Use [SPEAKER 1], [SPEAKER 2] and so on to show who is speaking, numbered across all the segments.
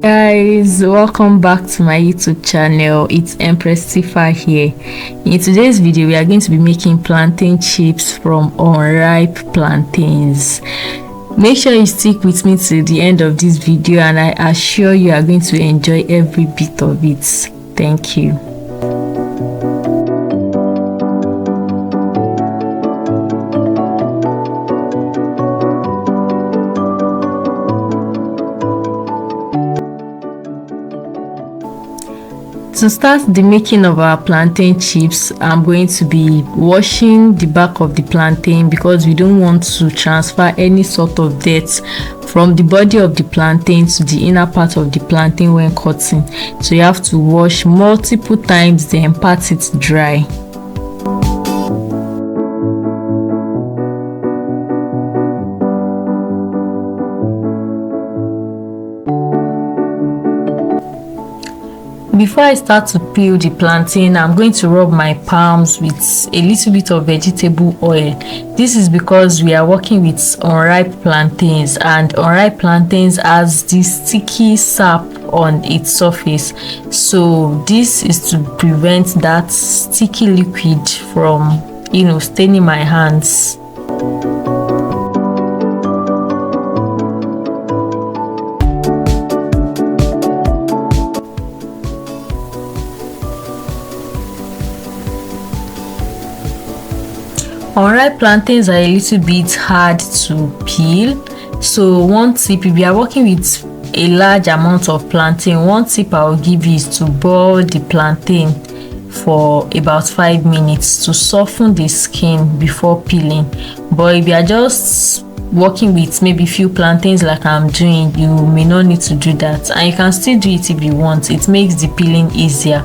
[SPEAKER 1] Guys, welcome back to my YouTube channel. It's EmpressTeepha here. In today's video, we are going to be making plantain chips from unripe plantains. Make sure you stick with me till the end of this video, and I assure you are going to enjoy every bit of it. Thank you. To start the making of our plantain chips, I'm going to be washing the back of the plantain because we don't want to transfer any sort of dirt from the body of the plantain to the inner part of the plantain when cutting. So you have to wash multiple times, then pat it dry. Before I start to peel the plantain, I'm going to rub my palms with a little bit of vegetable oil. This is because we are working with unripe plantains, and unripe plantains has this sticky sap on its surface. So this is to prevent that sticky liquid from, staining my hands. Unripe plantains are a little bit hard to peel, so one tip, if you are working with a large amount of plantain, one tip I will give you is to boil the plantain for about 5 minutes to soften the skin before peeling. But if you are just working with maybe few plantains like I'm doing, you may not need to do that, and you can still do it if you want. It makes the peeling easier.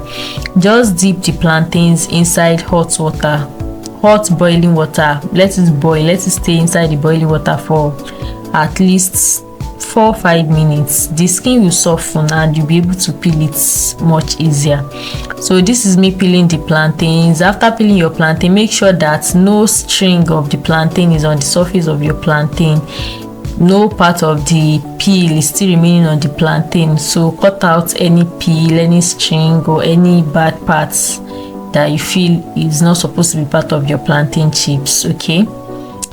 [SPEAKER 1] Just dip the plantains inside hot boiling water. Let it boil, let it stay inside the boiling water for at least 4-5 minutes. The skin will soften and you'll be able to peel it much easier. So this is me peeling the plantains. After peeling your plantain, make sure that no string of the plantain is on the surface of your plantain. No part of the peel is still remaining on the plantain, so cut out any peel, any string, or any bad parts that you feel is not supposed to be part of your plantain chips. Okay,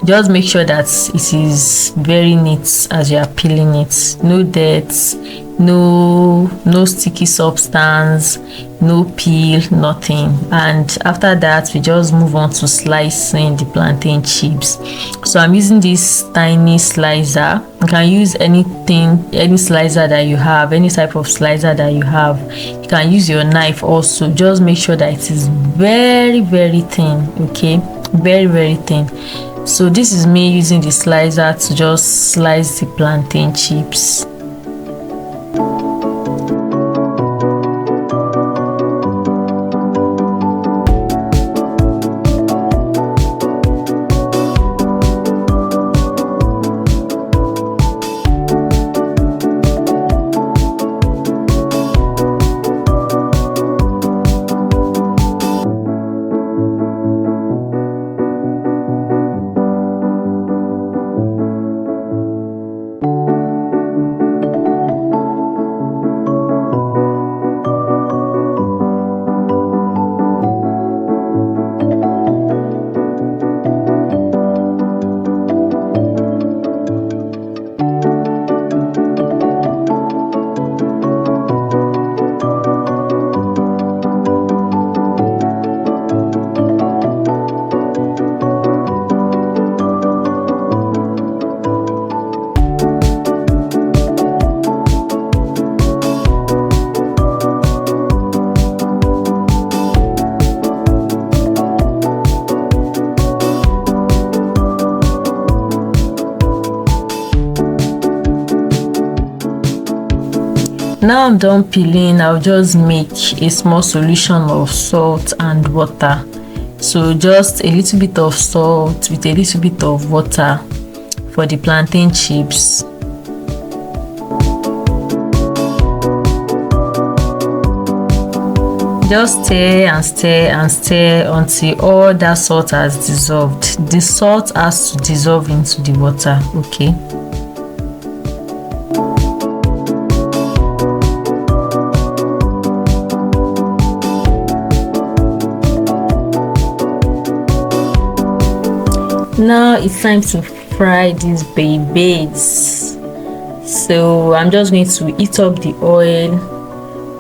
[SPEAKER 1] just make sure that it is very neat as you are peeling it. No dirt, no sticky substance, no peel, nothing. And after that, we just move on to slicing the plantain chips. So I'm using this tiny slicer. You can use any slicer that you have, any type of slicer that you have. You can use your knife also. Just make sure that it is very, very thin. Okay, very, very thin. So this is me using the slicer to just slice the plantain chips. Now I'm done peeling. I'll just make a small solution of salt and water. So just a little bit of salt with a little bit of water for the plantain chips. Just stir and stir and stir until all that salt has dissolved. The salt has to dissolve into the water. Okay. Now it's time to fry these babies. So I'm just going to heat up the oil.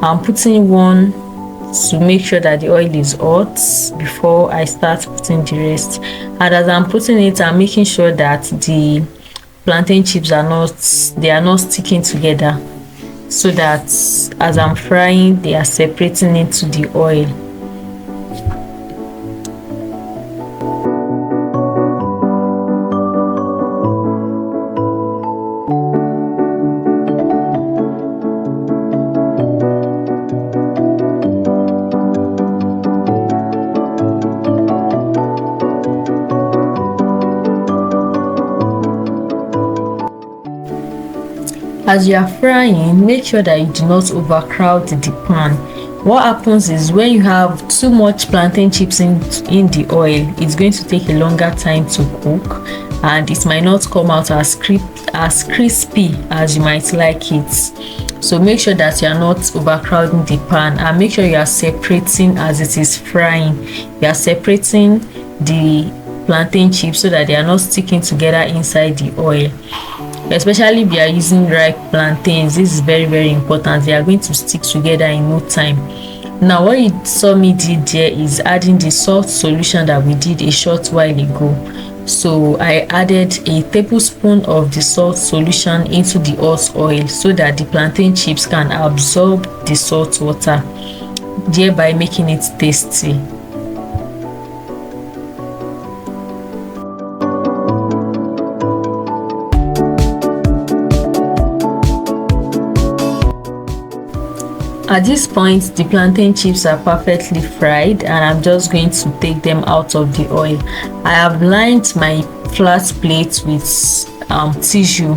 [SPEAKER 1] I'm putting one to make sure that the oil is hot before I start putting the rest. And as I'm putting it, I'm making sure that the plantain chips are not sticking together, so that as I'm frying, they are separating into the oil. As you are frying, make sure that you do not overcrowd the pan. What happens is when you have too much plantain chips in the oil, it's going to take a longer time to cook, and it might not come out as crispy as you might like it. So make sure that you are not overcrowding the pan, and make sure you are separating as it is frying. You are separating the plantain chips so that they are not sticking together inside the oil. Especially if you are using ripe plantains, this is very important. They are going to stick together in no time. Now what you saw me did there is adding the salt solution that we did a short while ago. So I added a tablespoon of the salt solution into the hot oil so that the plantain chips can absorb the salt water, thereby making it tasty. At this point, the plantain chips are perfectly fried, and I'm just going to take them out of the oil. I have lined my flat plate with tissue,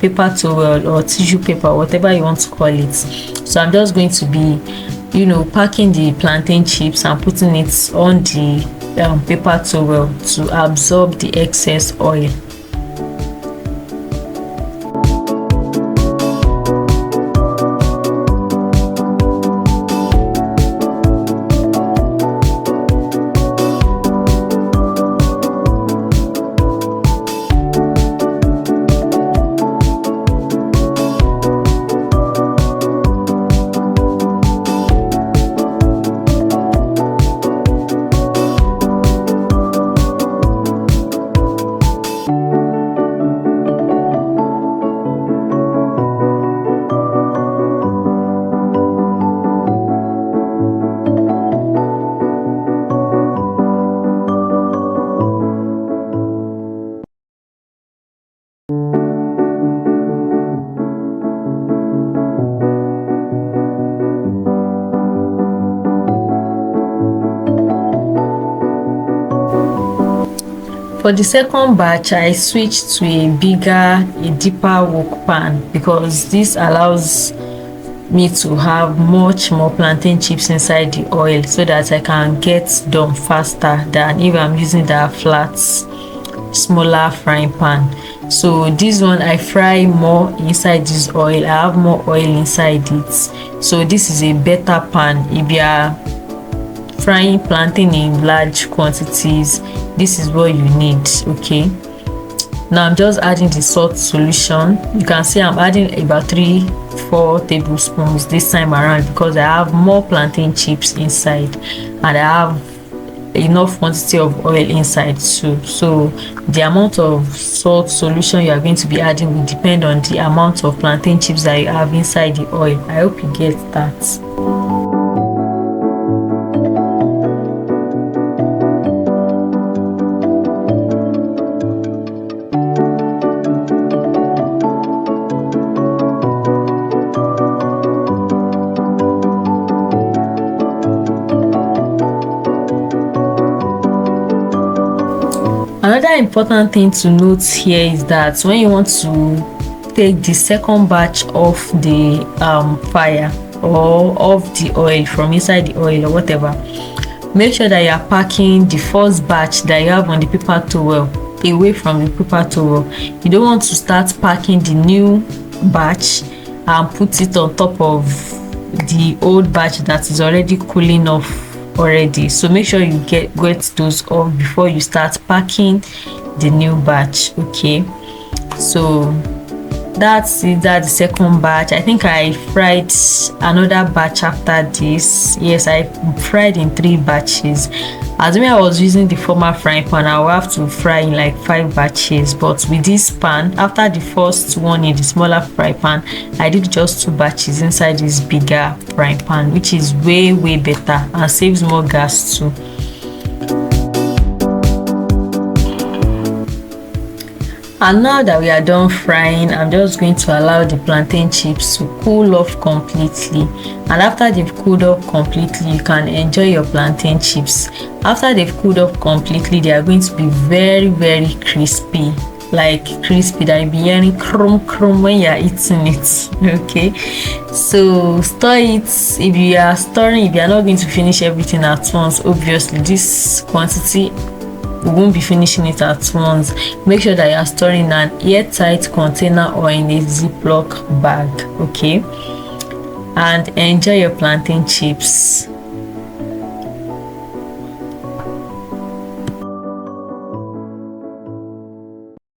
[SPEAKER 1] paper towel or tissue paper, whatever you want to call it. So I'm just going to be, packing the plantain chips and putting it on the paper towel to absorb the excess oil. For the second batch, I switched to a deeper wok pan, because this allows me to have much more plantain chips inside the oil so that I can get done faster than if I'm using that flat, smaller frying pan. So this one I fry more inside this oil. I have more oil inside it. So this is a better pan if you are frying plantain in large quantities. This is what you need. Okay, now I'm just adding the salt solution. You can see I'm adding about 3-4 tablespoons this time around, because I have more plantain chips inside and I have enough quantity of oil inside too. So the amount of salt solution you are going to be adding will depend on the amount of plantain chips that you have inside the oil. I hope you get that. Another important thing to note here is that when you want to take the second batch off the fire or off the oil from inside the oil or whatever, make sure that you are packing the first batch that you have on the paper towel away from the paper towel. You don't want to start packing the new batch and put it on top of the old batch that is already cooling off already, so make sure you get those off before you start packing the new batch. Okay, so that's it. That's the second batch. I think I fried another batch after this. Yes, I fried in 3 batches. Assuming I was using the former frying pan, I will have to fry in like 5 batches, but with this pan, after the first one in the smaller fry pan, I did just 2 batches inside this bigger frying pan, which is way better and saves more gas too. And now that we are done frying, I'm just going to allow the plantain chips to cool off completely. And after they've cooled off completely, you can enjoy your plantain chips. After they've cooled off completely, they are going to be very crispy, like crispy that you'll be hearing crum when you're eating it. Okay, so store it. If you are storing, if you are not going to finish everything at once, obviously this quantity, we won't be finishing it at once. Make sure that you are storing in an airtight container or in a Ziploc bag. Okay, and enjoy your plantain chips.